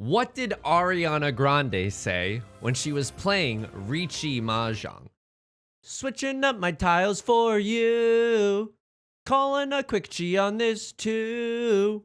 What did Ariana Grande say when she was playing Riichi Mahjong? Switching up my tiles for you. Calling a quick chi on this too.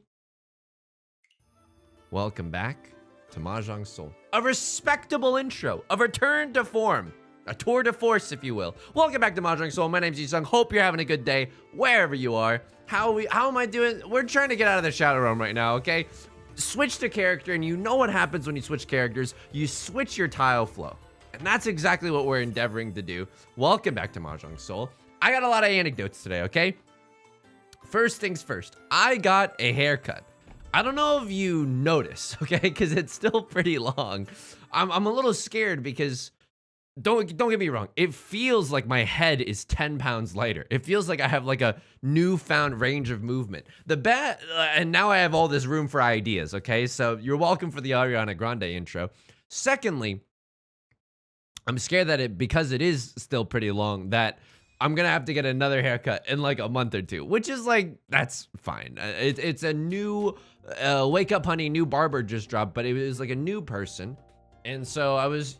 Welcome back to Mahjong Soul. A respectable intro, a return to form, a tour de force, if you will. Welcome back to Mahjong Soul. My name's Yusong. Hope you're having a good day wherever you are. How am I doing? We're trying to get out of the shadow realm right now, okay? Switch to character, and you know what happens when you switch characters. You switch your tile flow. And that's exactly what we're endeavoring to do. Welcome back to Mahjong Soul. I got a lot of anecdotes today, okay? First things first, I got a haircut. I don't know if you notice, okay? Because it's still pretty long. I'm a little scared because, don't get me wrong, it feels like my head is 10 pounds lighter. It feels like I have like a newfound range of movement. And now I have all this room for ideas, okay? So you're welcome for the Ariana Grande intro. Secondly, I'm scared that because it is still pretty long, that I'm gonna have to get another haircut in like a month or two, which is like, that's fine. It's a new, wake up honey, new barber just dropped, but it was like a new person. And so I was,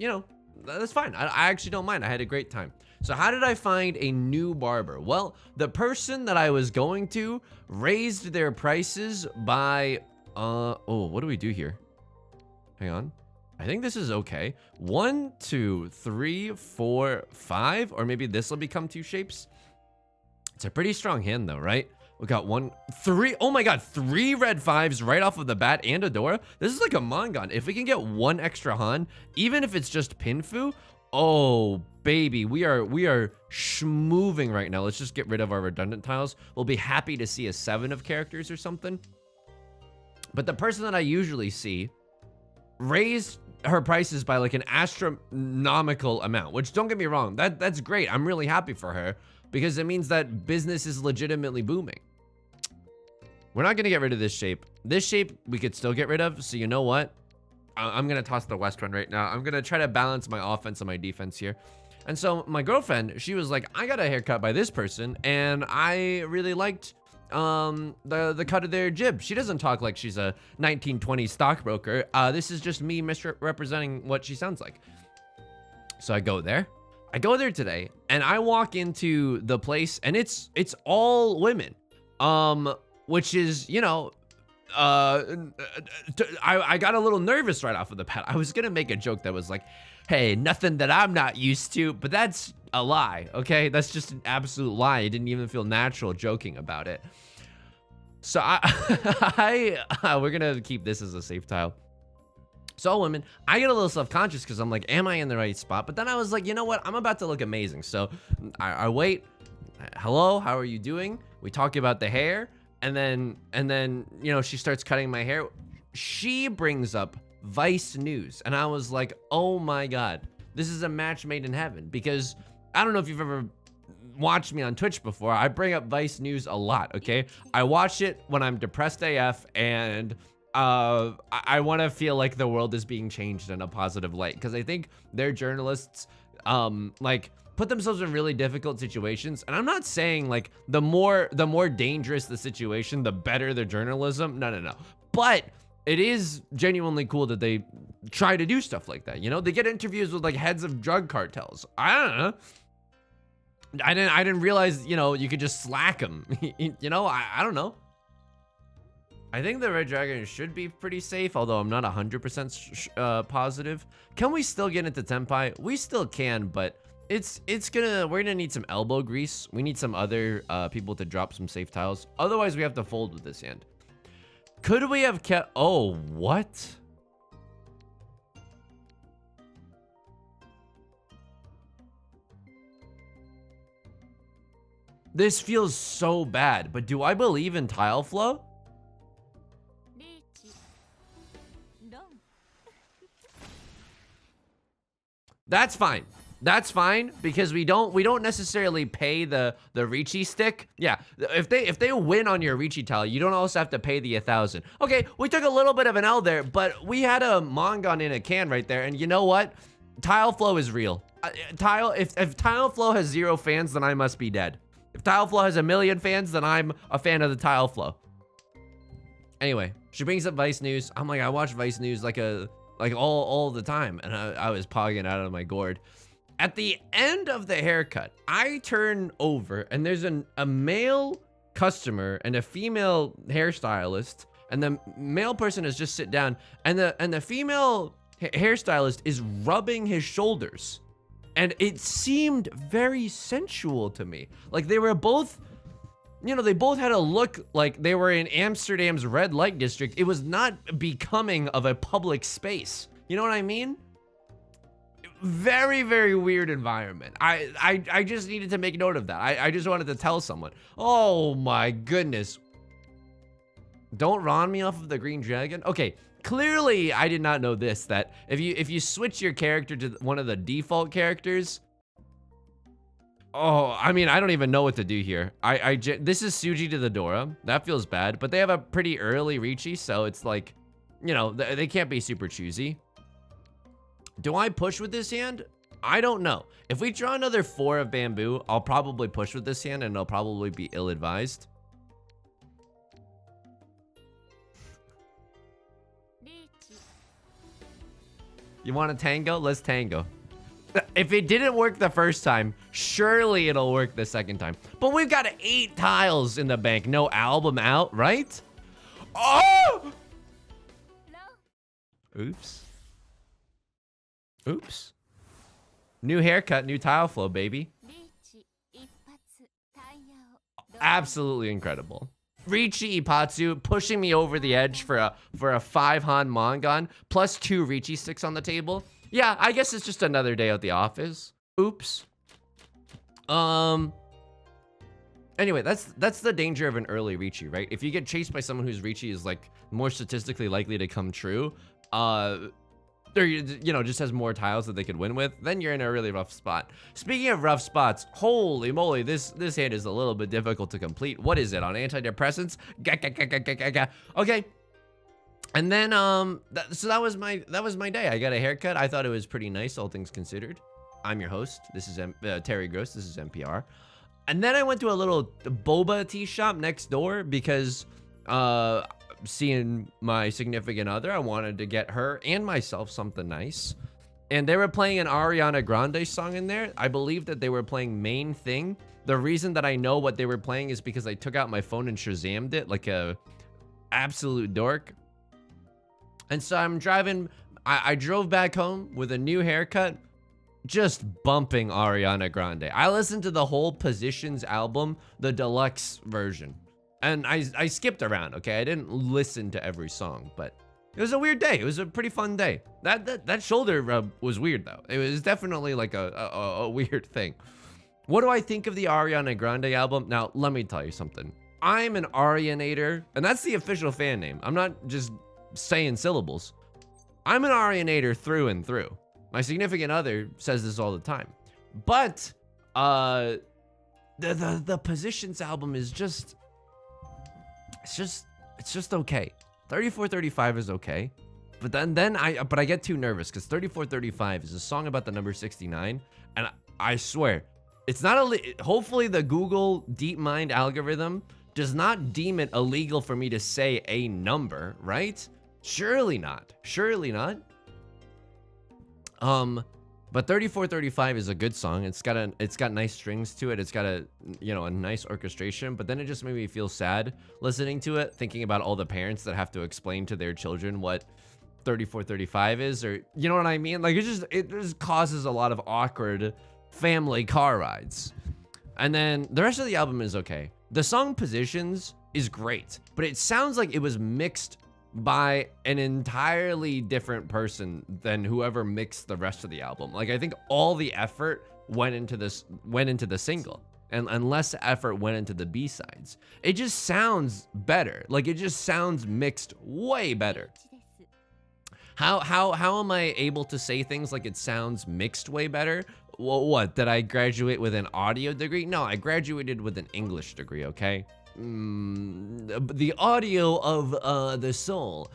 that's fine. I actually don't mind. I had a great time. So how did I find a new barber? Well, the person that I was going to raised their prices by, what do we do here? Hang on. I think this is okay. 1, 2, 3, 4, 5, or maybe this will become 2 shapes. It's a pretty strong hand though, right? We got 1, 3. Oh my God, 3 red 5s right off of the bat and a Dora. This is like a Mangon. If we can get 1 extra Han, even if it's just Pinfu, oh baby, we are schmoving right now. Let's just get rid of our redundant tiles. We'll be happy to see a 7 of characters or something. But the person that I usually see raised her prices by like an astronomical amount, which, don't get me wrong, that's great. I'm really happy for her because it means that business is legitimately booming. We're not gonna get rid of this shape. This shape we could still get rid of. So you know what? I'm gonna toss the west one right now. I'm gonna try to balance my offense and my defense here. And so my girlfriend, she was like, I got a haircut by this person and I really liked the cut of their jib. She doesn't talk like she's a 1920s stockbroker. This is just me misrepresenting what she sounds like. So I go there today and I walk into the place and it's all women, which is, I got a little nervous right off of the bat. I was gonna make a joke that was like, hey, nothing that I'm not used to, but that's a lie, okay? That's just an absolute lie. It didn't even feel natural joking about it. So we're gonna keep this as a safe tile. So all women, I get a little self-conscious because I'm like, am I in the right spot? But then I was like, you know what? I'm about to look amazing. So I wait. Hello, how are you doing? We talk about the hair, and then she starts cutting my hair. She brings up Vice News, and I was like, oh my God, this is a match made in heaven. Because I don't know if you've ever watched me on Twitch before. I bring up Vice News a lot, okay? I watch it when I'm depressed AF and I want to feel like the world is being changed in a positive light, because I think their journalists like put themselves in really difficult situations. And I'm not saying like the more dangerous the situation, the better the journalism. No. But it is genuinely cool that they try to do stuff like that. They get interviews with like heads of drug cartels. I don't know. I didn't realize, you could just slack them. I don't know. I think the Red Dragon should be pretty safe, although I'm not 100% positive. Can we still get into Tenpai? We still can, but we're gonna need some elbow grease. We need some other people to drop some safe tiles. Otherwise, we have to fold with this hand. Could we have kept, oh, what? This feels so bad, but do I believe in tile flow? That's fine. That's fine, because we don't necessarily pay the Riichi stick. Yeah, if they win on your Riichi tile, you don't also have to pay the 1,000. Okay, we took a little bit of an L there, but we had a Mangon in a can right there, and you know what? Tile flow is real. If tile flow has 0 fans, then I must be dead. If tile flow has 1 million fans, then I'm a fan of the tile flow. Anyway, she brings up Vice News. I'm like, I watch Vice News like all the time, and I was pogging out of my gourd. At the end of the haircut, I turn over, and there's a male customer and a female hairstylist, and the male person has just sit down, and the female hairstylist is rubbing his shoulders, and it seemed very sensual to me. Like they were both, you know, they both had a look like they were in Amsterdam's red light district. It was not becoming of a public space. You know what I mean? Very, very weird environment. I just needed to make note of that. I just wanted to tell someone. Oh my goodness. Don't Ron me off of the Green Dragon? Okay, clearly I did not know this, that if you switch your character to one of the default characters, oh, I mean, I don't even know what to do here. This is Suji to the Dora. That feels bad, but they have a pretty early Riichi, so it's like, you know, they can't be super choosy. Do I push with this hand? I don't know. If we draw another 4 of bamboo, I'll probably push with this hand, and it'll probably be ill-advised. You want a tango? Let's tango. If it didn't work the first time, surely it'll work the second time. But we've got 8 tiles in the bank. No album out, right? Oh! Oops. Oops. New haircut, new tile flow, baby. Absolutely incredible. Riichi Ipatsu pushing me over the edge for a 5 Han Mongon plus 2 Riichi sticks on the table. Yeah, I guess it's just another day at the office. Oops. Anyway, that's the danger of an early Riichi, right? If you get chased by someone whose Riichi is like more statistically likely to come true, or you know, just has more tiles that they could win with, then you're in a really rough spot. Speaking of rough spots, holy moly, this hand is a little bit difficult to complete. What is it, on antidepressants? Okay. And then so that was my day. I got a haircut. I thought it was pretty nice, all things considered. I'm your host. This is Terry Gross. This is NPR. And then I went to a little boba tea shop next door because seeing my significant other, I wanted to get her and myself something nice. And they were playing an Ariana Grande song in there. I believe that they were playing Main Thing. The reason that I know what they were playing is because I took out my phone and Shazammed it like a absolute dork. And so I'm driving, I drove back home with a new haircut, just bumping Ariana Grande. I listened to the whole Positions album, the deluxe version. And I skipped around, okay? I didn't listen to every song, but it was a weird day. It was a pretty fun day. That shoulder rub was weird, though. It was definitely like a weird thing. What do I think of the Ariana Grande album? Now, let me tell you something. I'm an Arianator, and that's the official fan name. I'm not just saying syllables. I'm an Arianator through and through. My significant other says this all the time. But the Positions album is just... It's just okay. 3435 is okay. But then I get too nervous because 3435 is a song about the number 69, and I swear it's not hopefully the Google DeepMind algorithm does not deem it illegal for me to say a number, right? Surely not. Surely not. But 3435 is a good song. It's got nice strings to it. It's got a nice orchestration, but then it just made me feel sad listening to it, thinking about all the parents that have to explain to their children what 3435 is, or you know what I mean? Like it just causes a lot of awkward family car rides. And then the rest of the album is okay. The song Positions is great, but it sounds like it was mixed by an entirely different person than whoever mixed the rest of the album. Like I think all the effort went into the single, and less effort went into the B-sides. It just sounds better. Like it just sounds mixed way better. How am I able to say things like it sounds mixed way better? Well, what, did I graduate with an audio degree? No, I graduated with an English degree, okay? The audio of the soul.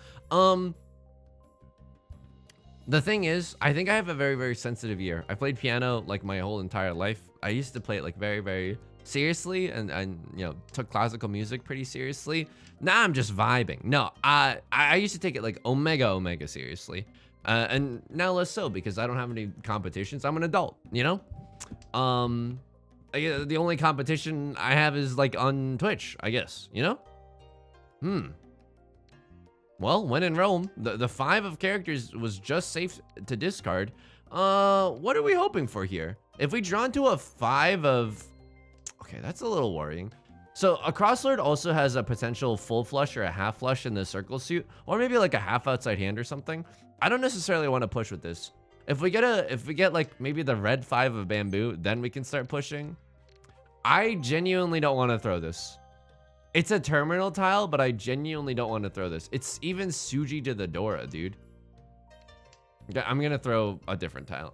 The thing is, I think I have a very, very sensitive ear. I played piano like my whole entire life. I used to play it like very, very seriously and you know, took classical music pretty seriously. Now I'm just vibing. No, I used to take it like omega seriously. And now less so because I don't have any competitions. I'm an adult, you know? The only competition I have is like on Twitch, I guess, you know? Well, when in Rome, the 5 of characters was just safe to discard. What are we hoping for here? If we draw into a 5 of... Okay, that's a little worrying. So a crosslord also has a potential full flush or a half flush in the circle suit, or maybe like a half outside hand or something. I don't necessarily want to push with this. If we get like maybe the red 5 of bamboo, then we can start pushing. I genuinely don't want to throw this. It's a terminal tile, but I genuinely don't want to throw this. It's even Suji to the Dora, dude. I'm gonna throw a different tile.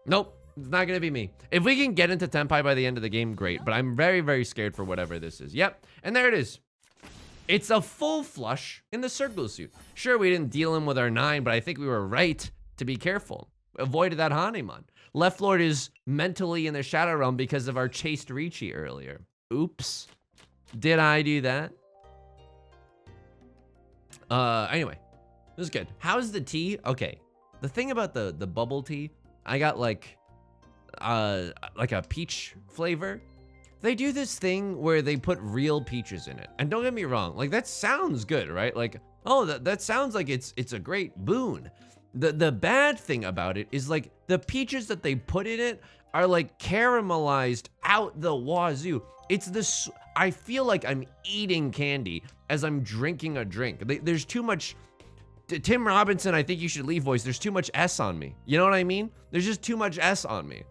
Nope, it's not gonna be me. If we can get into Tenpai by the end of the game, great. But I'm very, very scared for whatever this is. Yep, and there it is. It's a full flush in the circle suit. Sure, we didn't deal him with our 9, but I think we were right to be careful. Avoided that Hanemon. Left Lord is mentally in the Shadow Realm because of our chased Riichi earlier. Oops. Did I do that? Anyway, this is good. How's the tea? Okay. The thing about the bubble tea, I got like a peach flavor. They do this thing where they put real peaches in it. And don't get me wrong, like that sounds good, right? Like, oh, that sounds like it's a great boon. The bad thing about it is like the peaches that they put in it are like caramelized out the wazoo. It's this, I feel like I'm eating candy as I'm drinking a drink. There's too much, Tim Robinson, I think you should leave voice. There's too much S on me. You know what I mean? There's just too much S on me.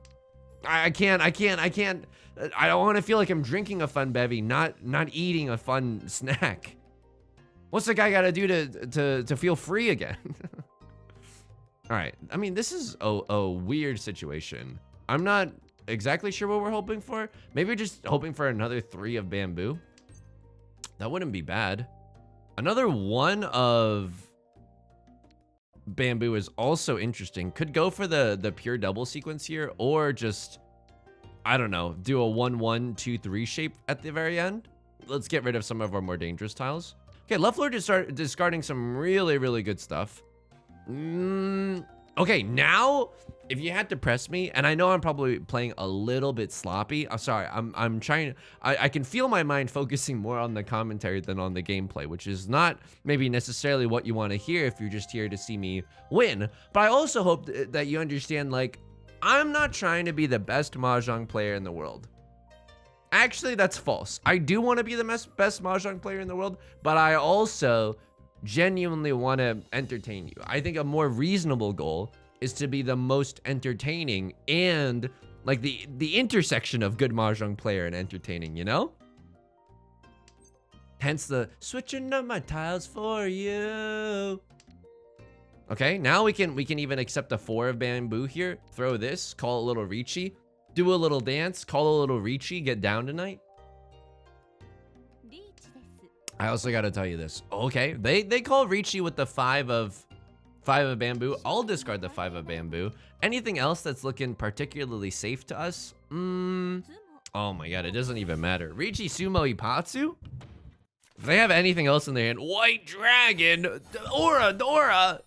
I don't want to feel like I'm drinking a fun bevy, not eating a fun snack. What's the guy got to do to feel free again? All right. I mean, this is a weird situation. I'm not exactly sure what we're hoping for. Maybe we're just hoping for another 3 of bamboo. That wouldn't be bad. Another 1 of bamboo is also interesting. Could go for the pure double sequence here, or just, I don't know, do a 1-1-2-3 shape at the very end. Let's get rid of some of our more dangerous tiles. Okay, left lord just start discarding some really, really good stuff. Okay, now if you had to press me, and I know I'm probably playing a little bit sloppy. I'm sorry. I'm trying. I can feel my mind focusing more on the commentary than on the gameplay, which is not maybe necessarily what you want to hear if you're just here to see me win. But I also hope that you understand, like, I'm not trying to be the best Mahjong player in the world. Actually, that's false. I do want to be the best Mahjong player in the world, but I also genuinely want to entertain you. I think a more reasonable goal is to be the most entertaining and like the intersection of good Mahjong player and entertaining, you know? Hence the switching up my tiles for you. Okay, now we can even accept a 4 of bamboo here. Throw this, call a little Riichi, do a little dance, call a little Riichi, get down tonight. I also got to tell you this. Okay, they call Riichi with the 5 of bamboo. I'll discard the 5 of bamboo. Anything else that's looking particularly safe to us? Oh my god, it doesn't even matter. Riichi Sumo Ipatsu? If they have anything else in their hand, White Dragon, Dora.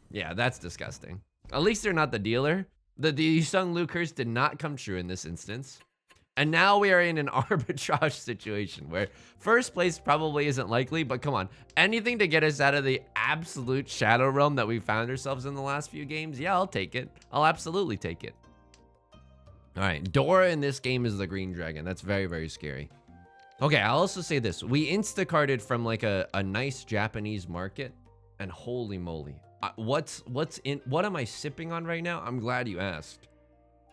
Yeah, that's disgusting. At least they're not the dealer. The Yusong Liu curse did not come true in this instance. And now we are in an arbitrage situation where first place probably isn't likely, but come on. Anything to get us out of the absolute shadow realm that we found ourselves in the last few games, yeah, I'll take it. I'll absolutely take it. All right, Dora in this game is the green dragon. That's very, very scary. Okay, I'll also say this. We instacarted from like a nice Japanese market, and holy moly. What am I sipping on right now? I'm glad you asked.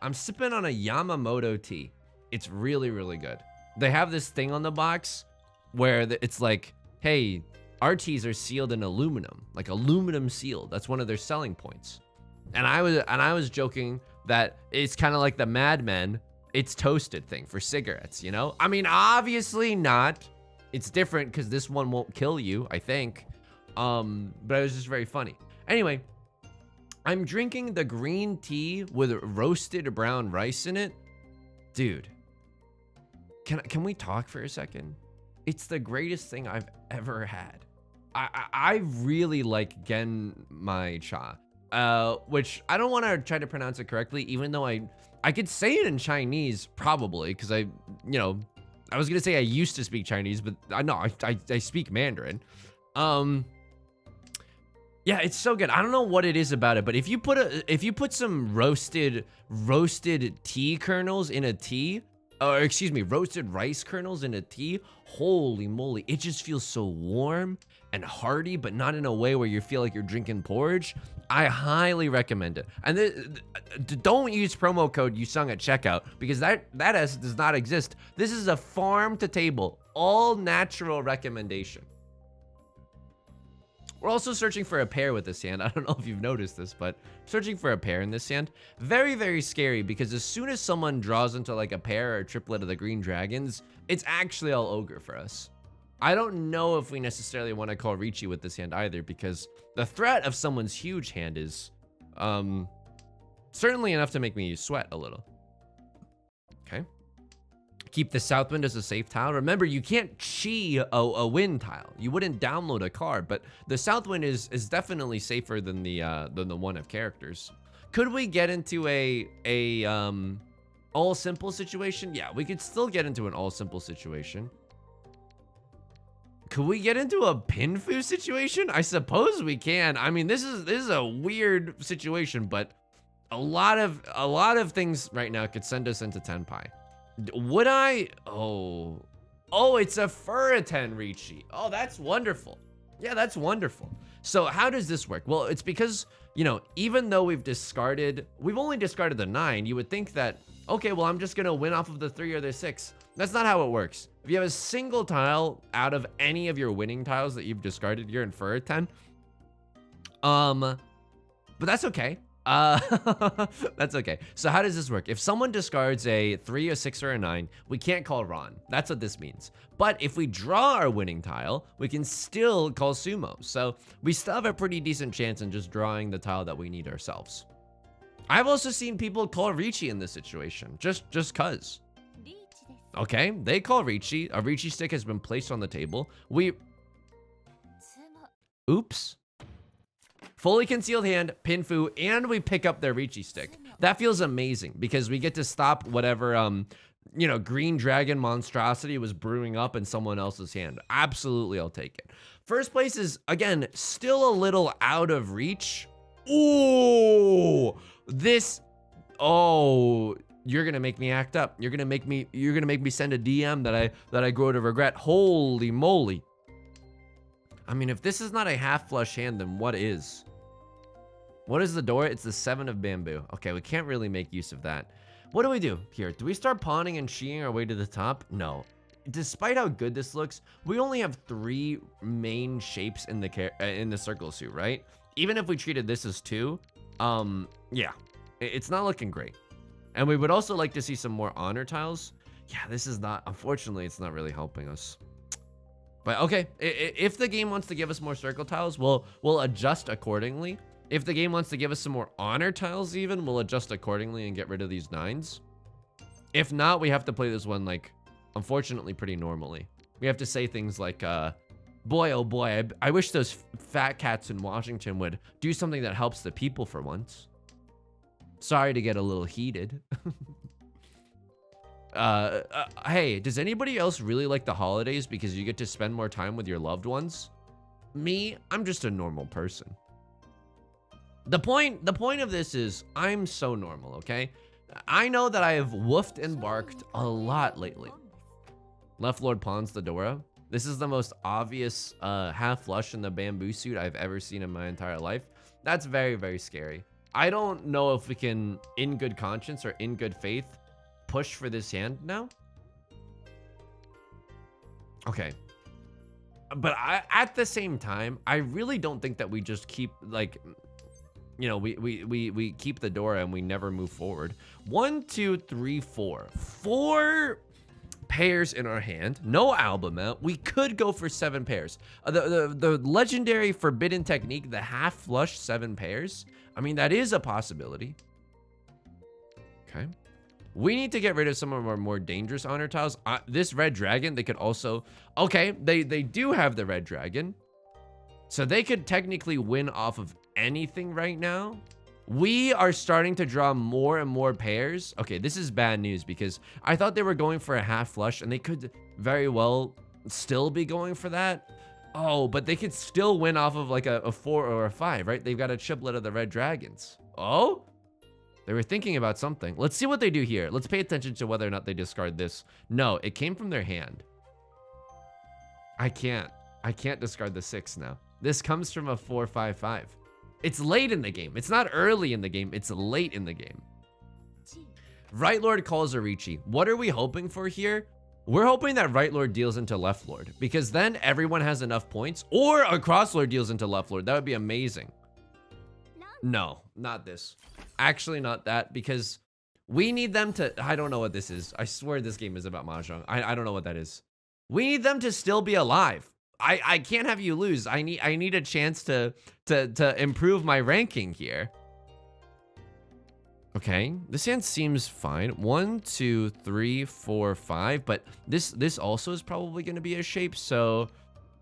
I'm sipping on a Yamamoto tea. It's really, really good. They have this thing on the box where it's like, hey, our teas are sealed in aluminum, like aluminum sealed. That's one of their selling points. And I was joking that it's kind of like the Mad Men, it's toasted thing for cigarettes, you know? I mean, obviously not. It's different because this one won't kill you, I think. But it was just very funny. Anyway, I'm drinking the green tea with roasted brown rice in it. Dude, can we talk for a second? It's the greatest thing I've ever had. I really like Genmai-cha, which I don't want to try to pronounce it correctly, even though I could say it in Chinese probably, because I was gonna say I used to speak Chinese, but I speak Mandarin. Yeah, it's so good. I don't know what it is about it, but if you put some roasted tea kernels in a tea, or excuse me, roasted rice kernels in a tea, holy moly, it just feels so warm and hearty, but not in a way where you feel like you're drinking porridge. I highly recommend it. And don't use promo code Yusong at checkout, because that does not exist. This is a farm to table, all natural recommendation. We're also searching for a pair with this hand. I don't know if you've noticed this, but searching for a pair in this hand. Very, very scary, because as soon as someone draws into like a pair or a triplet of the green dragons, it's actually all ogre for us. I don't know if we necessarily want to call Riichi with this hand either, because the threat of someone's huge hand is certainly enough to make me sweat a little. Okay. Keep the south wind as a safe tile. Remember, you can't chi a wind tile. You wouldn't download a card, but the south wind is definitely safer than the one of characters. Could we get into a all simple situation? Yeah, we could still get into an all simple situation. Could we get into a pinfu situation? I suppose we can. I mean, this is a weird situation, but a lot of things right now could send us into tenpai. Would I? Oh, it's a Furiten Riichi. Oh, that's wonderful. Yeah, that's wonderful. So how does this work? Well, it's because, you know, even though we've only discarded the 9, you would think that, okay, well, I'm just gonna win off of the 3 or the 6. That's not how it works. If you have a single tile out of any of your winning tiles that you've discarded, you're in Furiten. But that's okay. That's okay. So how does this work? If someone discards a 3, a 6, or a 9, we can't call Ron. That's what this means. But if we draw our winning tile, we can still call Sumo. So we still have a pretty decent chance in just drawing the tile that we need ourselves. I've also seen people call Riichi in this situation, just cuz. Okay, they call Riichi. A Riichi stick has been placed on the table. Oops. Fully concealed hand, pinfu, and we pick up their Riichi stick. That feels amazing, because we get to stop whatever, you know, green dragon monstrosity was brewing up in someone else's hand. Absolutely, I'll take it. First place is, again, still a little out of reach. Ooh, you're gonna make me act up. You're gonna make me send a DM that I grow to regret. Holy moly. I mean, if this is not a half flush hand, then what is? What is the door? It's the 7 of bamboo. Okay, we can't really make use of that. What do we do here? Do we start pawning and shiing our way to the top? No. Despite how good this looks, we only have 3 main shapes in the circle suit, right? Even if we treated this as 2, yeah, it's not looking great. And we would also like to see some more honor tiles. Yeah, this is not, unfortunately, it's not really helping us. But okay, if the game wants to give us more circle tiles, we'll adjust accordingly. If the game wants to give us some more honor tiles even, we'll adjust accordingly and get rid of these 9s. If not, we have to play this one, like, unfortunately, pretty normally. We have to say things like, boy, oh boy, I wish those fat cats in Washington would do something that helps the people for once. Sorry to get a little heated. Hey, does anybody else really like the holidays because you get to spend more time with your loved ones? Me, I'm just a normal person. The point of this is I'm so normal, okay? I know that I have woofed and barked a lot lately. Left Lord pawns the Dora. This is the most obvious half flush in the bamboo suit I've ever seen in my entire life. That's very, very scary. I don't know if we can, in good conscience or in good faith, push for this hand now. Okay. But at the same time, I really don't think that we just keep, like, you know, we keep the Dora and we never move forward. 1, 2, 3, 4. 4 pairs in our hand. No album out. We could go for 7 pairs. The legendary forbidden technique, the half flush 7 pairs. I mean, that is a possibility. Okay. We need to get rid of some of our more dangerous honor tiles. This red dragon, they could also... Okay, they do have the red dragon. So they could technically win off of anything right now. We are starting to draw more and more pairs. Okay, this is bad news because I thought they were going for a half flush and they could very well still be going for that. Oh, but they could still win off of like a 4 or a 5, right? They've got a triplet of the red dragons. Oh? They were thinking about something. Let's see what they do here. Let's pay attention to whether or not they discard this. No, it came from their hand. I can't discard the 6 now. This comes from a 4-5-5. It's late in the game. It's not early in the game. It's late in the game. Right Lord calls a Riichi. What are we hoping for here? We're hoping that Right Lord deals into Left Lord, because then everyone has enough points, or a Cross Lord deals into Left Lord. That would be amazing. No, not this. Actually, not that, because we need them to... I don't know what this is. I swear this game is about Mahjong. I don't know what that is. We need them to still be alive. I can't have you lose. I need a chance to improve my ranking here. Okay, this hand seems fine. 1, 2, 3, 4, 5, but this also is probably going to be a shape. So,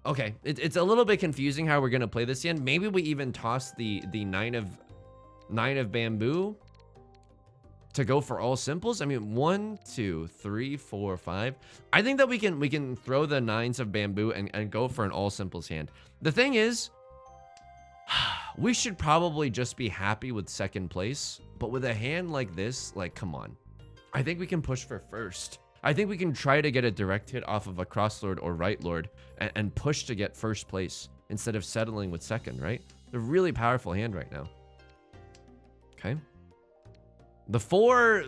okay, it's a little bit confusing how we're going to play this hand. Maybe we even toss the nine of bamboo to go for all simples. I mean, 1, 2, 3, 4, 5. I think that we can throw the 9s of bamboo and go for an all simples hand. The thing is, we should probably just be happy with second place, but with a hand like this, like, come on. I think we can push for first. I think we can try to get a direct hit off of a Cross Lord or Right Lord and push to get first place instead of settling with second, right? A really powerful hand right now. Okay. The 4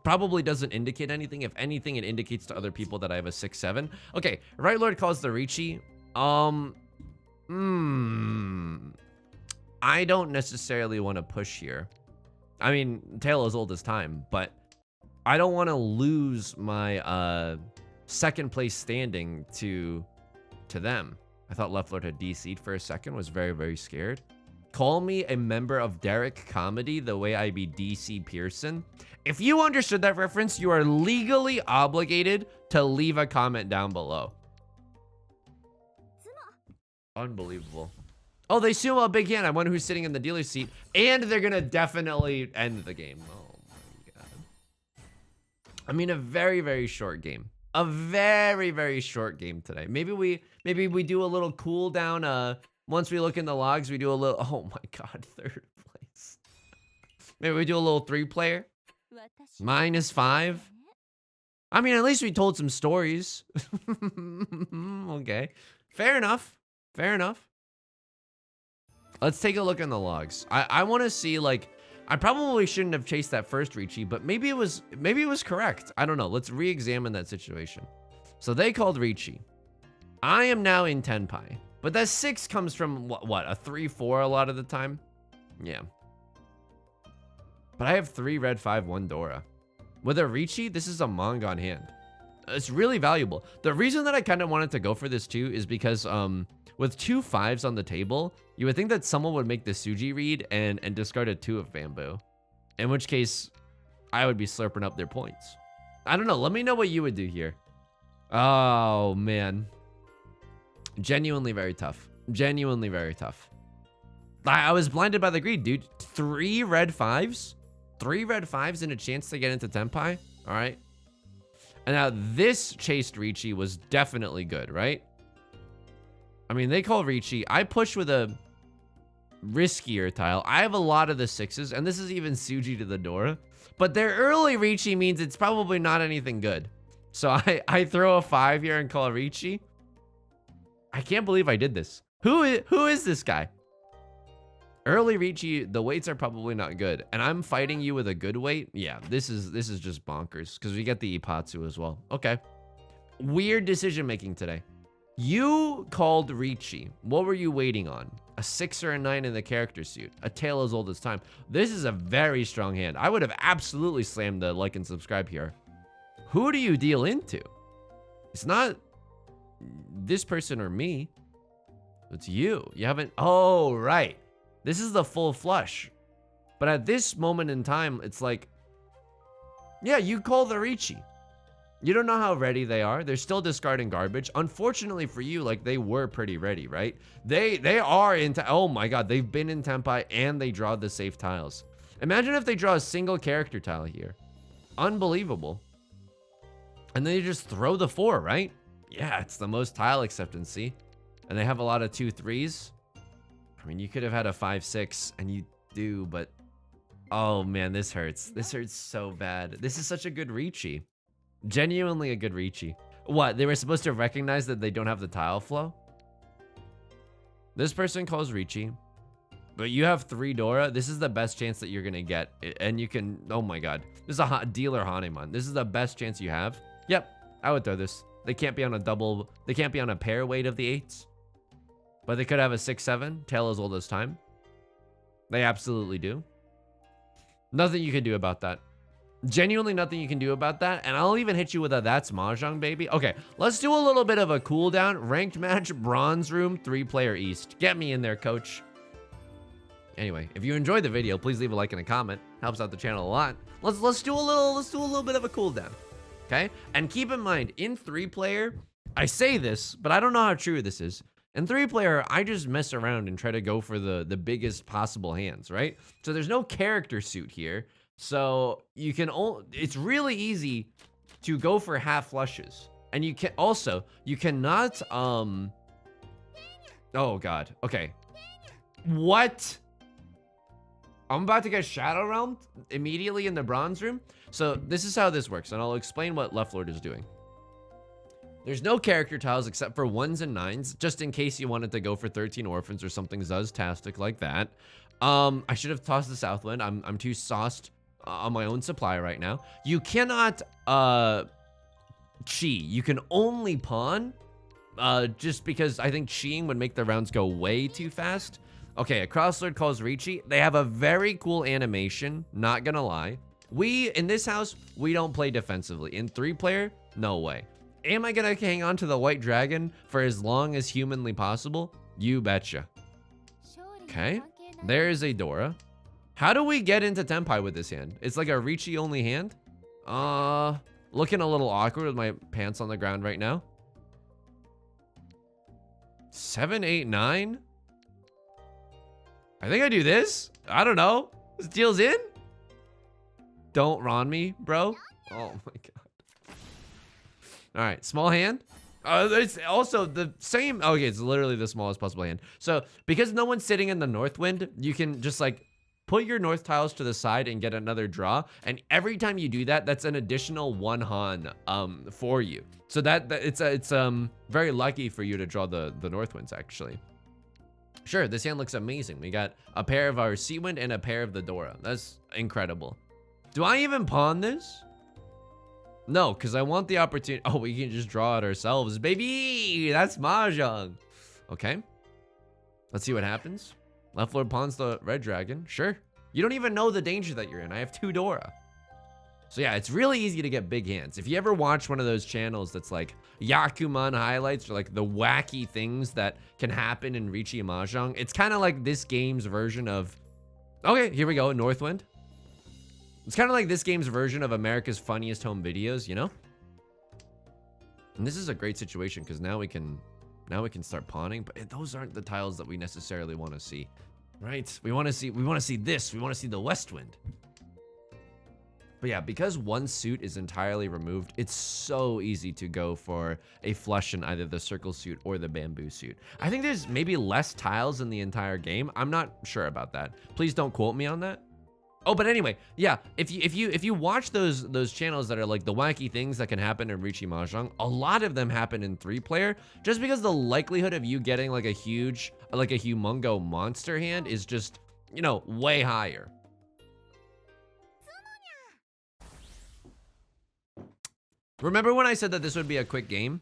probably doesn't indicate anything. If anything, it indicates to other people that I have a 6-7. Okay, Right Lord calls the Riichi. I don't necessarily want to push here. I mean, tale as old as time, but I don't want to lose my second place standing to them. I thought Left Lord had DC'd for a second, was very, very scared. Call me a member of Derek Comedy the way I be DC Pearson. If you understood that reference, you are legally obligated to leave a comment down below. Unbelievable. Oh, they sumo a big hand. I wonder who's sitting in the dealer's seat. And they're going to definitely end the game. Oh, my God. I mean, a very, very short game. A very, very short game today. Maybe we do a little cooldown. Once we look in the logs, we do a little... Oh, my God. Third place. Maybe we do a little 3-player. -5. I mean, at least we told some stories. Okay. Fair enough. Fair enough. Let's take a look in the logs. I want to see, like, I probably shouldn't have chased that first Riichi, but maybe it was correct. I don't know. Let's re-examine that situation. So they called Riichi. I am now in Tenpai, but that 6 comes from what a 3-4 a lot of the time. Yeah. But I have 3 red 5, 1 Dora. With a Riichi, this is a Mongon hand. It's really valuable. The reason that I kind of wanted to go for this too is because with 2 5s on the table, you would think that someone would make the Suji read and discard a 2 of bamboo. In which case, I would be slurping up their points. I don't know. Let me know what you would do here. Oh, man. Genuinely very tough. Genuinely very tough. I was blinded by the greed, dude. 3 red 5s? 3 red 5s and a chance to get into Tenpai? All right. And now this chased Riichi was definitely good, right? I mean, they call Riichi. I push with a riskier tile. I have a lot of the 6s, and this is even Suji to the Dora. But their early Riichi means it's probably not anything good. So I throw a 5 here and call Riichi. I can't believe I did this. Who is this guy? Early Riichi, the weights are probably not good. And I'm fighting you with a good weight. Yeah, this is just bonkers. Because we get the Ipatsu as well. Okay. Weird decision making today. You called Riichi. What were you waiting on? A 6 or a 9 in the character suit. A tale as old as time. This is a very strong hand. I would have absolutely slammed the like and subscribe here. Who do you deal into? It's not this person or me. It's you. You haven't... Oh, right. This is the full flush. But at this moment in time, it's like... Yeah, you call the Riichi. You don't know how ready they are. They're still discarding garbage. Unfortunately for you, like, they were pretty ready, right? They are into, oh my god, they've been in Tenpai and they draw the safe tiles. Imagine if they draw a single character tile here. Unbelievable. And then you just throw the 4, right? Yeah, it's the most tile acceptance, see? And they have a lot of 2-3s. I mean, you could have had a 5-6, and you do, but... Oh man, this hurts. This hurts so bad. This is such a good Riichi. Genuinely a good Riichi. What, they were supposed to recognize that they don't have the tile flow? This person calls Riichi, but you have 3 Dora. This is the best chance that you're gonna get. And you can, oh my god. This is a dealer Hanuman. This is the best chance you have. Yep, I would throw this. They can't be on a double, they can't be on a pair weight of the 8s. But they could have a 6-7, tail as old as time. They absolutely do. Nothing you can do about that. Genuinely nothing you can do about that. And I'll even hit you with a that's Mahjong, baby. Okay, let's do a little bit of a cooldown. Ranked match, bronze room, 3-player East. Get me in there, coach. Anyway, if you enjoyed the video, please leave a like and a comment. Helps out the channel a lot. Let's do a little bit of a cooldown. Okay? And keep in mind, in 3-player, I say this, but I don't know how true this is. In 3-player, I just mess around and try to go for the biggest possible hands, right? So there's no character suit here. So you can it's really easy to go for half flushes. And you can also, you cannot, oh god, okay. What? I'm about to get Shadow Realmed immediately in the bronze room. So this is how this works, and I'll explain what Left Lord is doing. There's no character tiles except for 1s and 9s, just in case you wanted to go for 13 orphans or something Zuztastic like that. I should have tossed the Southwind. I'm too sauced on my own supply right now. You cannot chi. You can only pawn, just because I think chiing would make the rounds go way too fast. Okay, a Crosslord calls Riichi. They have a very cool animation, not gonna lie. In this house, we don't play defensively. In 3-player, no way. Am I gonna hang on to the white dragon for as long as humanly possible? You betcha. Okay, there's a Dora. How do we get into Tenpai with this hand? It's like a Riichi only hand. Looking a little awkward with my pants on the ground right now. 7, 8, 9. I think I do this. I don't know. This deal's in. Don't Ron me, bro. Oh my god. All right, small hand. It's also the same. Okay, it's literally the smallest possible hand. So because no one's sitting in the north wind, you can just like put your north tiles to the side and get another draw. And every time you do that, that's an additional 1 Han for you. So that it's very lucky for you to draw the north winds actually. Sure, this hand looks amazing. We got a pair of our Sea Wind and a pair of the Dora. That's incredible. Do I even pawn this? No, because I want the opportunity. Oh, we can just draw it ourselves, baby. That's Mahjong. Okay. Let's see what happens. Left Lord pawns the red dragon. Sure. You don't even know the danger that you're in. I have 2 Dora. So yeah, it's really easy to get big hands. If you ever watch one of those channels that's like Yakuman highlights or like the wacky things that can happen in Riichi Mahjong, it's kind of like this game's version of, okay, here we go, Northwind. It's kind of like this game's version of America's Funniest Home Videos, you know? And this is a great situation because now we can start pawning, but those aren't the tiles that we necessarily want to see, right? We want to see this. We want to see the West Wind. But yeah, because one suit is entirely removed, it's so easy to go for a flush in either the circle suit or the bamboo suit. I think there's maybe less tiles in the entire game. I'm not sure about that. Please don't quote me on that. Oh, but anyway, yeah, if you watch those channels that are like the wacky things that can happen in Riichi Mahjong, a lot of them happen in 3-player, just because the likelihood of you getting like a humongo monster hand is just, you know, way higher. Remember when I said that this would be a quick game?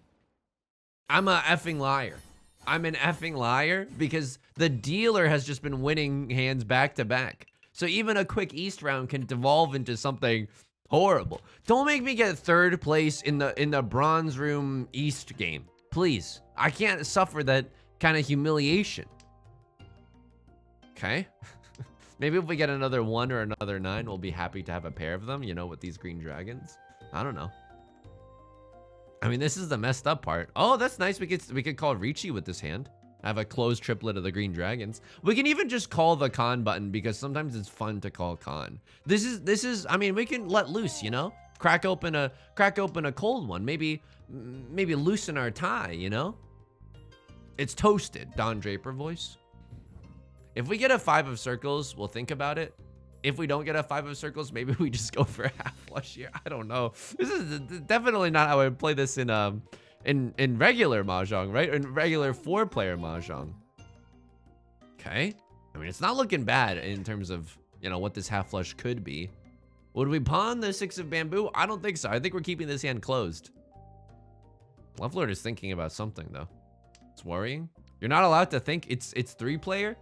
I'm a effing liar. I'm an effing liar because the dealer has just been winning hands back to back. So even a quick East round can devolve into something horrible. Don't make me get 3rd place in the Bronze Room East game. Please. I can't suffer that kind of humiliation. Okay. Maybe if we get another 1 or another 9, we'll be happy to have a pair of them, you know, with these green dragons. I don't know. I mean, this is the messed up part. Oh, that's nice. We could call Riichi with this hand. Have a closed triplet of the green dragons. We can even just call the con button because sometimes it's fun to call con. This is I mean, we can let loose, you know? Crack open a cold one. Maybe loosen our tie, you know? It's toasted, Don Draper voice. If we get a 5 of circles, we'll think about it. If we don't get a 5 of circles, maybe we just go for a half flush here. I don't know. This is definitely not how I would play this in regular Mahjong, right? In regular 4-player Mahjong. Okay. I mean, it's not looking bad in terms of, you know, what this half flush could be. Would we pawn the 6 of bamboo? I don't think so. I think we're keeping this hand closed. Left Lord is thinking about something though. It's worrying. You're not allowed to think. It's 3-player.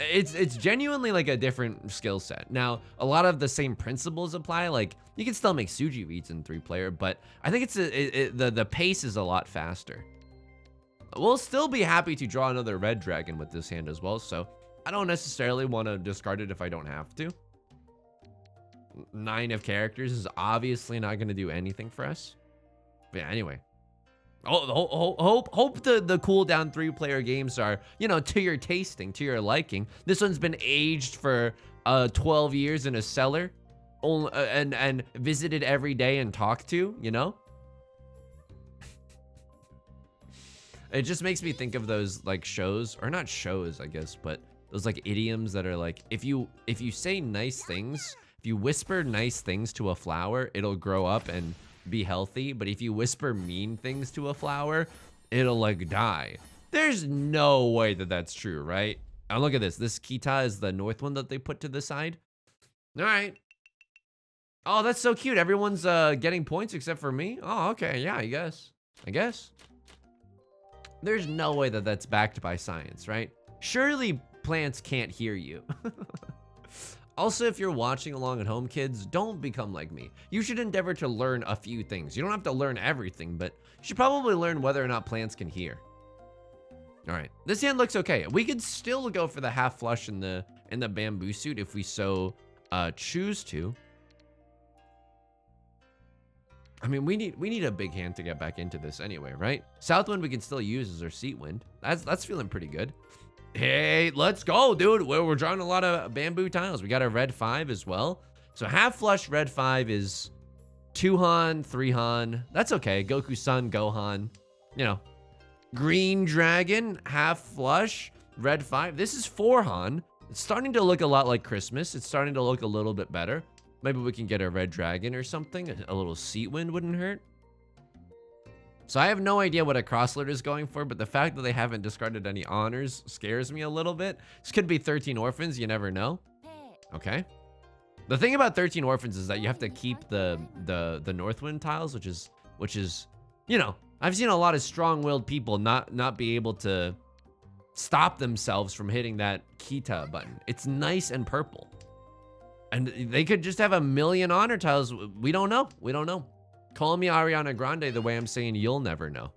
It's genuinely like a different skill set. Now, a lot of the same principles apply. Like you can still make Suji reads in 3-player, but I think the pace is a lot faster. We'll still be happy to draw another red dragon with this hand as well. So I don't necessarily want to discard it if I don't have to. 9 of characters is obviously not going to do anything for us. But yeah, anyway. Hope the cooldown 3-player games are, you know, to your tasting, to your liking. This one's been aged for 12 years in a cellar, and visited every day and talked to, you know. It just makes me think of those like shows, or not shows, I guess, but those like idioms that are like, if you say nice things, if you whisper nice things to a flower, it'll grow up and be healthy. But if you whisper mean things to a flower, it'll like die. There's no way that that's true, right? Now look at this. This Kita is the north one that they put to the side. All right. Oh, that's so cute. Everyone's getting points except for me. Oh, okay. Yeah, I guess. There's no way that that's backed by science, right? Surely plants can't hear you. Also, if you're watching along at home, kids, don't become like me. You should endeavor to learn a few things. You don't have to learn everything, but you should probably learn whether or not plants can hear. All right, this hand looks okay. We could still go for the half flush in the bamboo suit if we so choose to. I mean, we need a big hand to get back into this anyway, right? Southwind we can still use as our seat wind. That's feeling pretty good. Hey, let's go, dude. We're drawing a lot of bamboo tiles. We got a red 5 as well. So half flush red 5 is 2 Han, 3 Han. That's okay. Goku-san, Gohan. You know. Green dragon, half flush, red 5. This is 4 Han. It's starting to look a lot like Christmas. It's starting to look a little bit better. Maybe we can get a red dragon or something. A little seat wind wouldn't hurt. So I have no idea what a crosslord is going for, but the fact that they haven't discarded any honors scares me a little bit. This could be 13 orphans, you never know. Okay. The thing about 13 orphans is that you have to keep the Northwind tiles, which is, you know, I've seen a lot of strong-willed people not be able to stop themselves from hitting that Kita button. It's nice and purple. And they could just have a million honor tiles. We don't know. We don't know. Call me Ariana Grande the way I'm saying you'll never know.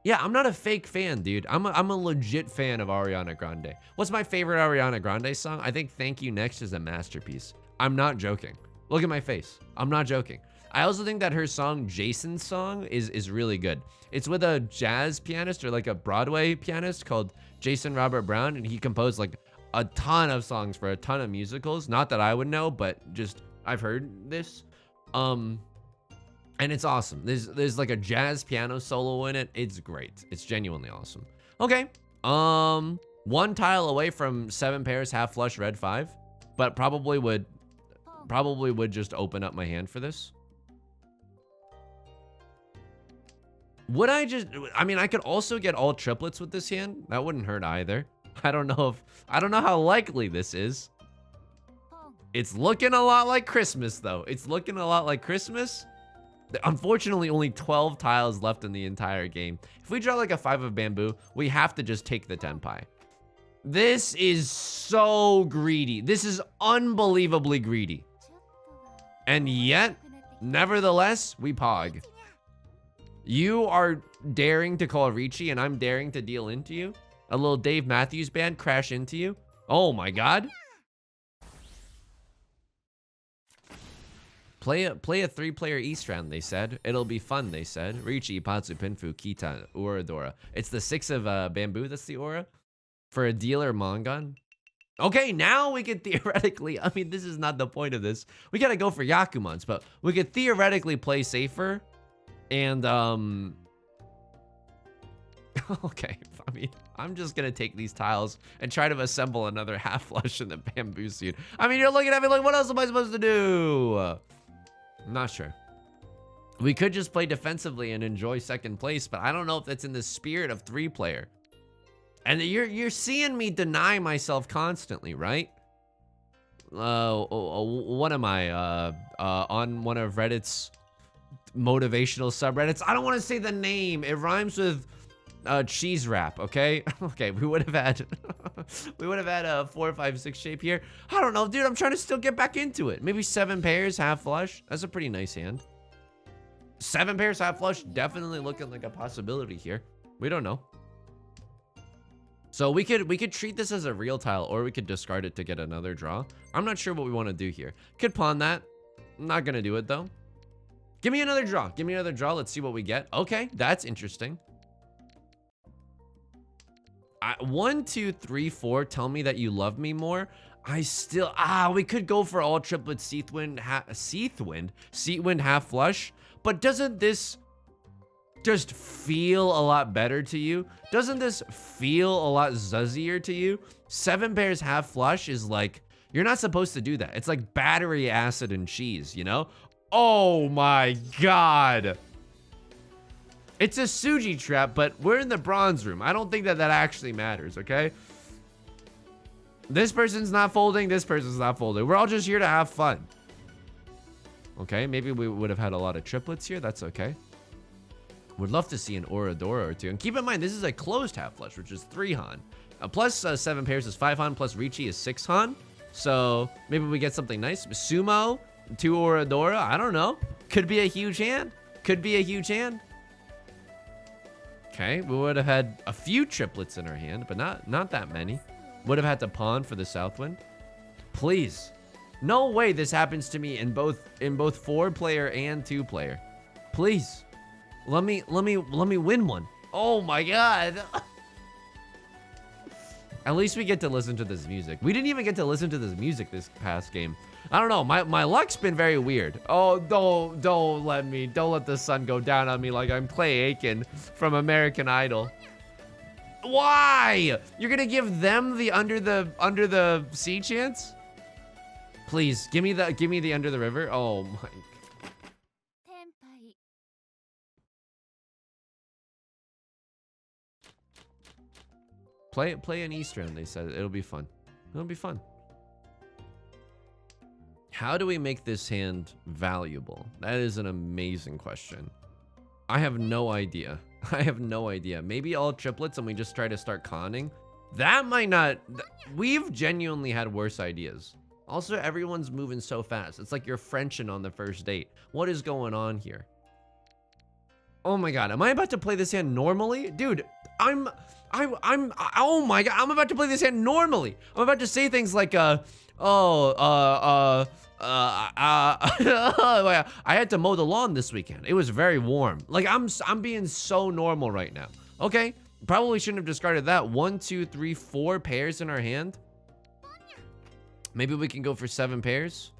Yeah, I'm not a fake fan, dude. I'm a legit fan of Ariana Grande. What's my favorite Ariana Grande song? I think Thank You Next is a masterpiece. I'm not joking. Look at my face. I'm not joking. I also think that her song, Jason's song, is really good. It's with a jazz pianist or like a Broadway pianist called Jason Robert Brown, and he composed like a ton of songs for a ton of musicals. Not that I would know, but just I've heard this. And it's awesome. There's like a jazz piano solo in it. It's great. It's genuinely awesome. Okay. 1 tile away from 7 pairs, half flush, red 5, but probably would just open up my hand for this. Would I mean, I could also get all triplets with this hand. That wouldn't hurt either. I don't know how likely this is. It's looking a lot like Christmas, though. It's looking a lot like Christmas. Unfortunately, only 12 tiles left in the entire game. If we draw like a 5 of bamboo, we have to just take the tenpai. This is so greedy. This is unbelievably greedy. And yet, nevertheless, we pog. You are daring to call Riichi, and I'm daring to deal into you. A little Dave Matthews Band crash into you. Oh my god. Play a 3-player East round, they said. It'll be fun, they said. Riichi, Patsu, Pinfu, Kita, Uradora. It's the 6 of bamboo, that's the aura. For a dealer Mongon. Okay, now we could theoretically, I mean, this is not the point of this. We gotta go for Yakumans, but we could theoretically play safer. And, okay, I mean, I'm just gonna take these tiles and try to assemble another half flush in the bamboo suit. I mean, you're looking at me like, what else am I supposed to do? I'm not sure. We could just play defensively and enjoy second place, but I don't know if that's in the spirit of 3-player. And you're seeing me deny myself constantly, right? What am I? On one of Reddit's motivational subreddits. I don't want to say the name. It rhymes with cheese wrap, okay? Okay, we would have had a 4, 5, 6 shape here. I don't know, dude. I'm trying to still get back into it. Maybe 7 pairs, half flush. That's a pretty nice hand. 7 pairs, half flush, definitely looking like a possibility here. We don't know. So we could treat this as a real tile, or we could discard it to get another draw. I'm not sure what we want to do here. Could pawn that. I'm not gonna do it though. Give me another draw. Give me another draw. Let's see what we get. Okay, that's interesting. 1, 2, 3, 4. Tell me that you love me more. I still we could go for all triplet Seathwind half flush. But doesn't this just feel a lot better to you? Doesn't this feel a lot zuzzier to you? 7 pairs half flush is like, you're not supposed to do that. It's like battery acid and cheese, you know? Oh my god. It's a Suji trap, but we're in the bronze room. I don't think that actually matters, okay? This person's not folding, this person's not folding. We're all just here to have fun. Okay, maybe we would have had a lot of triplets here. That's okay. Would love to see an Oradora or 2. And keep in mind, this is a closed half flush, which is 3 Han. Plus 7 pairs is 5 Han, plus Riichi is 6 Han. So maybe we get something nice. Sumo, 2 Oradora, I don't know. Could be a huge hand. Could be a huge hand. Okay, we would have had a few triplets in our hand, but not that many. Would have had to pawn for the Southwind. Please. No way this happens to me in both 4-player and 2-player. Please. Let me win one. Oh my god. At least we get to listen to this music. We didn't even get to listen to this music this past game. I don't know. My luck's been very weird. Oh, don't let the sun go down on me like I'm Clay Aiken from American Idol. Why? You're gonna give them the under the sea chance? Please give me the under the river. Oh my. Play an Eastern, they said. It'll be fun. It'll be fun. How do we make this hand valuable? That is an amazing question. I have no idea. I have no idea. Maybe all triplets and we just try to start conning. That might not... We've genuinely had worse ideas. Also, everyone's moving so fast. It's like you're Frenching on the first date. What is going on here? Oh my god. Am I about to play this hand normally? Dude, oh my god, I'm about to play this hand normally. I'm about to say things like, I had to mow the lawn this weekend. It was very warm. Like, I'm being so normal right now. Okay, probably shouldn't have discarded that. 1, 2, 3, 4 pairs in our hand. Maybe we can go for 7 pairs.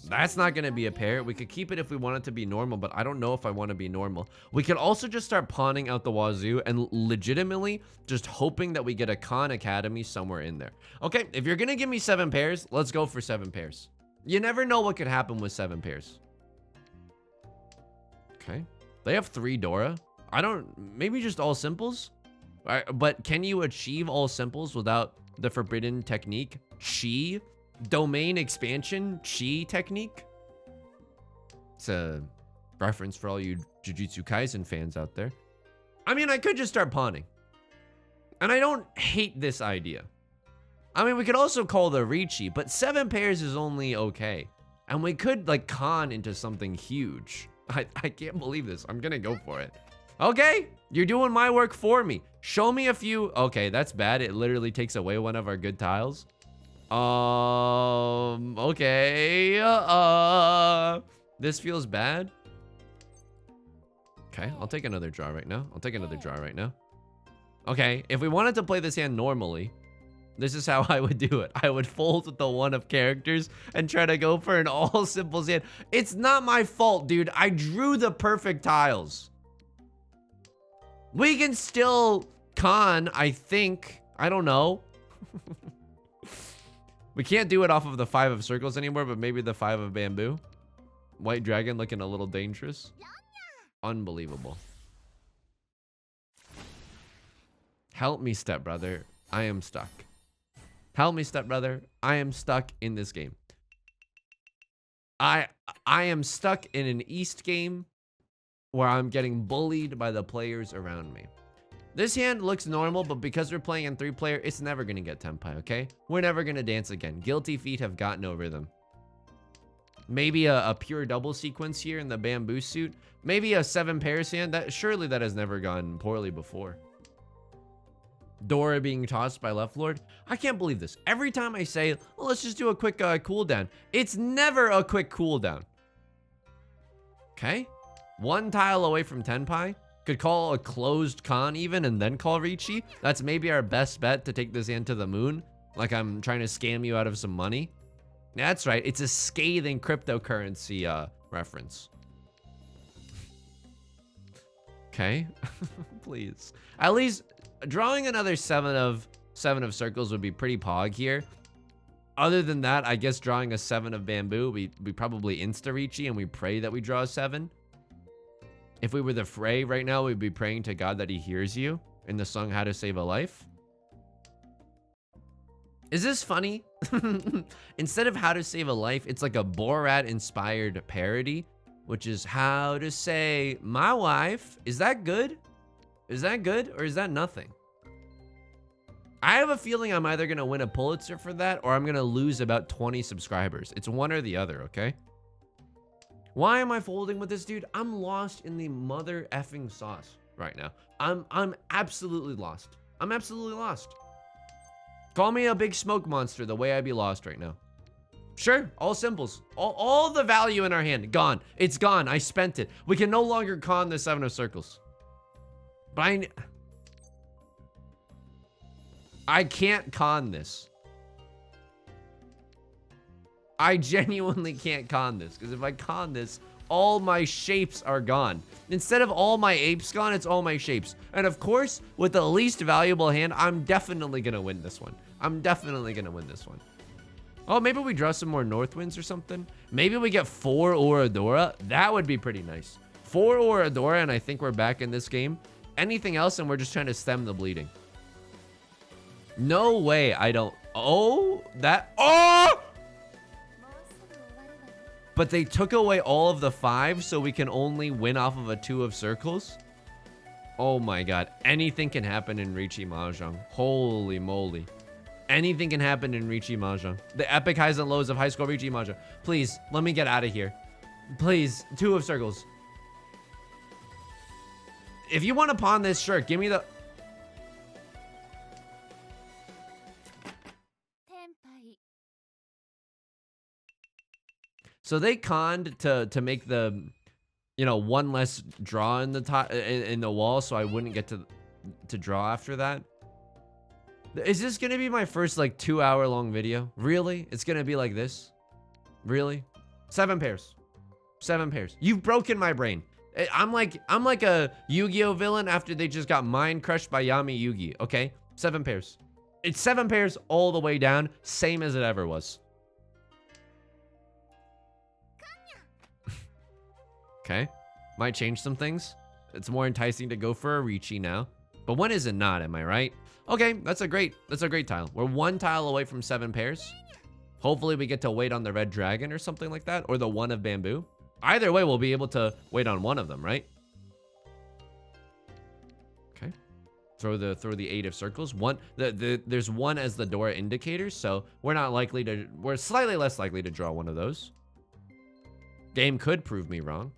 That's not going to be a pair. We could keep it if we want it to be normal, but I don't know if I want to be normal. We could also just start pawning out the wazoo and legitimately just hoping that we get a Khan Academy somewhere in there. Okay, if you're going to give me 7 pairs, let's go for 7 pairs. You never know what could happen with 7 pairs. Okay. They have 3 Dora. Maybe just all simples? All right, but can you achieve all simples without the forbidden technique? Chi? Domain expansion chi technique. It's a reference for all you Jujutsu Kaisen fans out there. I mean, I could just start pawning. And I don't hate this idea. I mean, we could also call the Riichi, but 7 pairs is only okay. And we could like con into something huge. I can't believe this. I'm gonna go for it. Okay, You're doing my work for me. Show me a few. Okay, that's bad. It literally takes away one of our good tiles. Okay. This feels bad. Okay, I'll take another draw right now. Okay, if we wanted to play this hand normally, this is how I would do it. I would fold with the one of characters and try to go for an all simples hand. It's not my fault, dude. I drew the perfect tiles. We can still con, I think. I don't know. We can't do it off of the 5 of circles anymore, but maybe the 5 of bamboo. White dragon looking a little dangerous. Unbelievable. Help me, stepbrother. I am stuck. Help me, stepbrother. I am stuck in this game. I am stuck in an East game where I'm getting bullied by the players around me. This hand looks normal, but because we're playing in 3-player, it's never going to get tenpai, okay? We're never going to dance again. Guilty feet have gotten over them. Maybe a pure double sequence here in the bamboo suit. Maybe a 7 pairs hand. Surely that has never gone poorly before. Dora being tossed by Left Lord. I can't believe this. Every time I say, well, let's just do a quick cooldown, it's never a quick cooldown. Okay? 1 tile away from tenpai. Could call a closed con even and then call Riichi. That's maybe our best bet to take this hand to the moon. Like I'm trying to scam you out of some money. That's right. It's a scathing cryptocurrency reference. Okay. Please. At least drawing another 7 of circles would be pretty pog here. Other than that, I guess drawing a 7 of bamboo, we probably insta Riichi and we pray that we draw a 7. If we were the Frey right now, we'd be praying to God that he hears you in the song How to Save a Life. Is this funny? Instead of How to Save a Life, it's like a Borat-inspired parody, which is How to Say My Wife. Is that good? Is that good or is that nothing? I have a feeling I'm either going to win a Pulitzer for that or I'm going to lose about 20 subscribers. It's one or the other, okay? Why am I folding with this dude? I'm lost in the mother effing sauce right now. I'm absolutely lost. I'm absolutely lost. Call me a big smoke monster the way I be lost right now. Sure, all simples. All the value in our hand, gone. It's gone, I spent it. We can no longer con the 7 of circles. But I can't con this. I genuinely can't con this, because if I con this, all my shapes are gone. Instead of all my apes gone, it's all my shapes. And of course, with the least valuable hand, I'm definitely going to win this one. Oh, maybe we draw some more north winds or something. Maybe we get 4 Oradora. That would be pretty nice. 4 Oradora, and I think we're back in this game. Anything else, and we're just trying to stem the bleeding. No way I don't... Oh, that... Oh! But they took away all of the 5, so we can only win off of a 2 of circles. Oh my god. Anything can happen in Riichi Mahjong. Holy moly. Anything can happen in Riichi Mahjong. The epic highs and lows of high school Riichi Mahjong. Please, let me get out of here. Please, 2 of circles. If you want to pawn this, sure. Give me the... So they conned to make the, you know, 1 less draw in the top in the wall, so I wouldn't get to draw after that. Is this gonna be my first like 2-hour long video? Really? It's gonna be like this? Really? 7 pairs. 7 pairs. You've broken my brain. I'm like a Yu-Gi-Oh villain after they just got mind crushed by Yami Yugi. Okay, 7 pairs. It's 7 pairs all the way down, same as it ever was. Okay, might change some things. It's more enticing to go for a Riichi now. But when is it not, am I right? Okay, that's a great tile. We're 1 tile away from 7 pairs. Hopefully we get to wait on the red dragon or something like that, or the 1 of bamboo. Either way, we'll be able to wait on one of them, right? Okay. Throw the 8 of circles. There's 1 as the Dora indicator, so we're slightly less likely to draw one of those. Game could prove me wrong.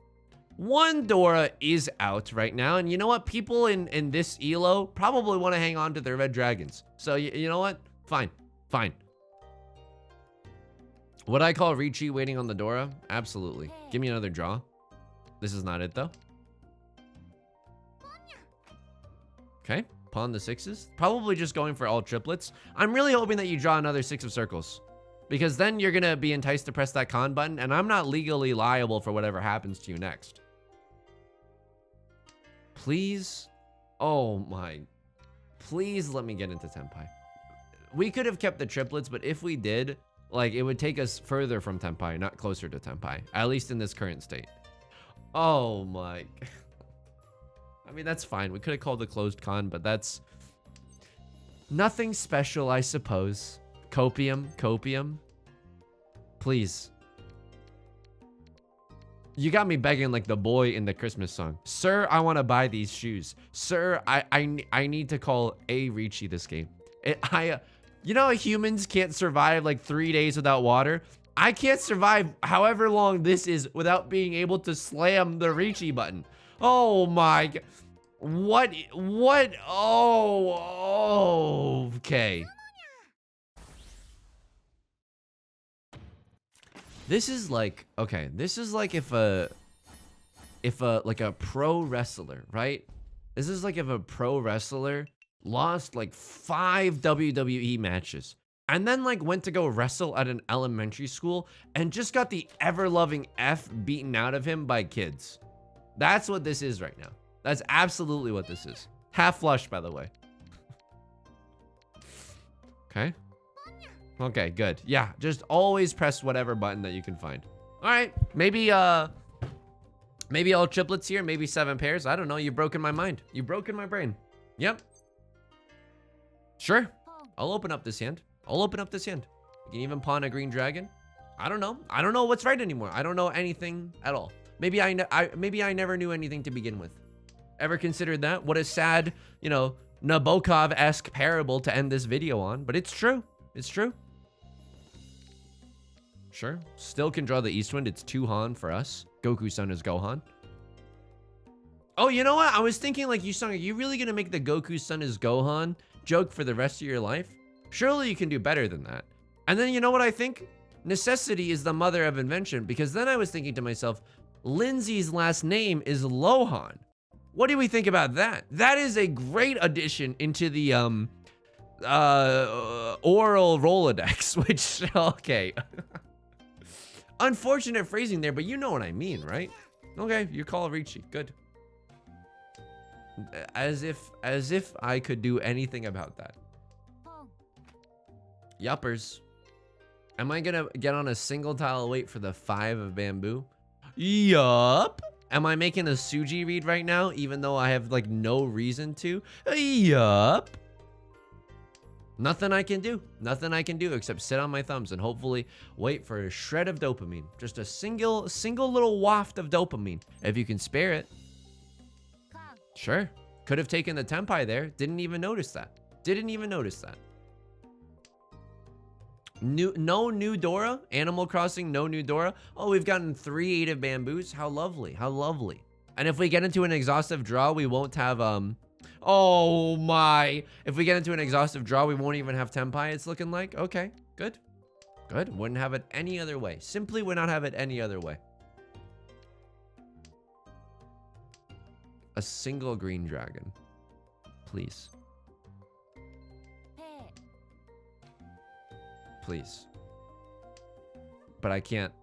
One Dora is out right now, and you know what? People in this elo probably want to hang on to their red dragons. So you know what? Fine, fine. Would I call Riichi waiting on the Dora? Absolutely. Give me another draw. This is not it though. Okay, pawn the sixes. Probably just going for all triplets. I'm really hoping that you draw another 6 of circles, because then you're gonna be enticed to press that con button, and I'm not legally liable for whatever happens to you next. Please, oh my, please let me get into Tenpai. We could have kept the triplets, but if we did, like, it would take us further from Tenpai, not closer to Tenpai, at least in this current state. Oh my. I mean, that's fine. We could have called the closed con, but that's nothing special, I suppose. Copium, copium. Please. You got me begging like the boy in the Christmas song. Sir, I want to buy these shoes. Sir, I need to call a Riichi this game. You know how humans can't survive like 3 days without water? I can't survive however long this is without being able to slam the Riichi button. Oh my God. What? Oh, okay. This is like, okay, this is like if a like a pro wrestler, right? This is like if a pro wrestler lost like 5 WWE matches and then like went to go wrestle at an elementary school and just got the ever-loving F beaten out of him by kids. That's what this is right now. That's absolutely what this is. Half flush, by the way. Okay. Okay, good. Yeah, just always press whatever button that you can find. All right, maybe all triplets here, maybe 7 pairs. I don't know. You've broken my mind. You've broken my brain. Yep. Sure. I'll open up this hand. I'll open up this hand. You can even pawn a green dragon. I don't know. I don't know what's right anymore. I don't know anything at all. Maybe I never knew anything to begin with. Ever considered that? What a sad, you know, Nabokov-esque parable to end this video on. But it's true. It's true. Sure. Still can draw the Eastwind. It's 2 Han for us. Goku-san is Gohan. Oh, you know what? I was thinking like, Yusong, are you really going to make the Goku-san is Gohan joke for the rest of your life? Surely you can do better than that. And then you know what I think? Necessity is the mother of invention, because then I was thinking to myself, Lindsay's last name is Lohan. What do we think about that? That is a great addition into the oral Rolodex, which, okay. Unfortunate phrasing there, but you know what I mean, right? Okay, you call Riichi. Good. As if I could do anything about that. Yuppers. Am I gonna get on a single tile wait for the 5 of bamboo? Yup. Am I making a Suji read right now, even though I have like no reason to? Yup. Nothing I can do. Nothing I can do except sit on my thumbs and hopefully wait for a shred of dopamine. Just a single little waft of dopamine, if you can spare it. Sure. Could have taken the Tenpai there. Didn't even notice that. Didn't even notice that. No new Dora. Animal Crossing, no new Dora. Oh, we've gotten 3 8 of bamboos. How lovely. How lovely. And if we get into an exhaustive draw, we won't have, oh my. If we get into an exhaustive draw, we won't even have Tenpai, it's looking like. Okay, good. Good. Wouldn't have it any other way. Simply would not have it any other way. A single green dragon. Please. Please. But I can't.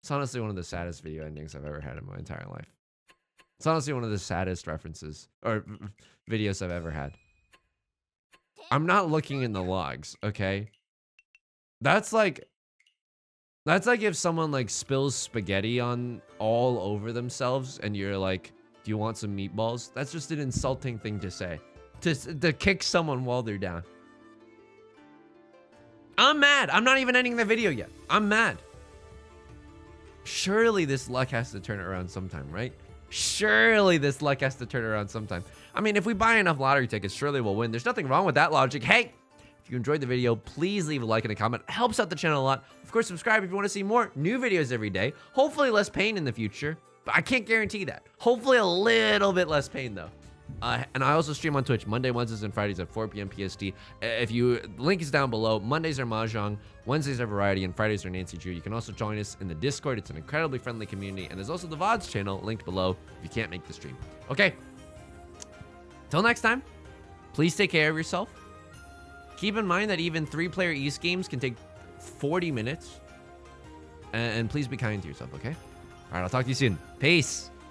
It's honestly one of the saddest video endings I've ever had in my entire life. It's honestly one of the saddest references or videos I've ever had. I'm not looking in the logs, okay? That's like if someone like spills spaghetti on all over themselves and you're like, do you want some meatballs? That's just an insulting thing to say. To kick someone while they're down. I'm mad. I'm not even ending the video yet. I'm mad. Surely this luck has to turn it around sometime, right? Surely this luck has to turn around sometime. I mean, if we buy enough lottery tickets, surely we'll win. There's nothing wrong with that logic. Hey, If you enjoyed the video, please leave a like and a comment. It helps out the channel a lot. Of course, subscribe if you want to see more new videos every day. Hopefully less pain in the future, but I can't guarantee that. Hopefully a little bit less pain though. And I also stream on Twitch Monday, Wednesdays, and Fridays at 4 p.m. PST. Link is down below. Mondays are Mahjong, Wednesdays are Variety, and Fridays are Nancy Drew. You can also join us in the Discord. It's an incredibly friendly community. And there's also the VODs channel linked below if you can't make the stream. Okay. Till next time, please take care of yourself. Keep in mind that even 3-player East games can take 40 minutes. And please be kind to yourself, okay? All right, I'll talk to you soon. Peace.